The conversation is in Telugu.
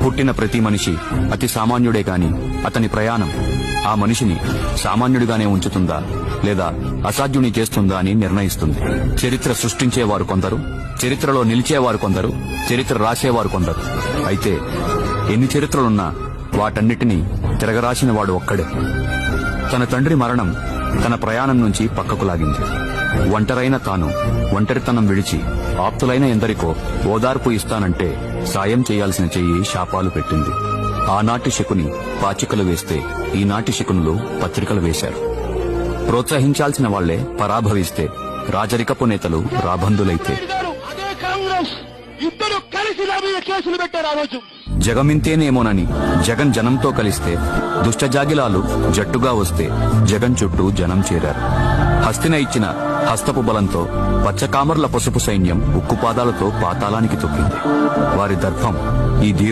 పుట్టిన ప్రతి మనిషి అతి సామాన్యుడే కాని అతని ప్రయాణం ఆ మనిషిని సామాన్యుడిగానే ఉంచుతుందా లేదా అసాధ్యుని చేస్తుందా అని నిర్ణయిస్తుంది. చరిత్ర సృష్టించేవారు కొందరు, చరిత్రలో నిలిచేవారు కొందరు, చరిత్ర రాసేవారు కొందరు. అయితే ఎన్ని చరిత్రలున్నా వాటన్నిటినీ తిరగరాసిన వాడు ఒక్కడే. తన తండ్రి మరణం తన ప్రయాణం నుంచి పక్కకు లాగింది. ఒంటరైన తాను ఒంటరితనం విడిచి ఆప్తులైన ఎందరికో ఓదార్పు ఇస్తానంటే సాయం చేయాల్సిన చెయ్యి శాపాలు పెట్టింది. ఆనాటి శకుని పాచికలు వేస్తే ఈనాటి శకునులు పత్రికలు వేశారు. ప్రోత్సహించాల్సిన వాళ్లే పరాభవిస్తే రాజరికపు నేతలు రాబందులైతే జగమింతేనేమోనని జగన్ జనంతో కలిస్తే దుష్టజాగిలాలు జట్టుగా వస్తే జగన్ చుట్టూ జనం చేరారు. హస్తిన ఇచ్చిన హస్తపు బలంతో పచ్చకామర్ల పసుపు సైన్యం ఉక్కుపాదాలతో పాతాళానికి తొక్కింది. వారి దర్భం ఈ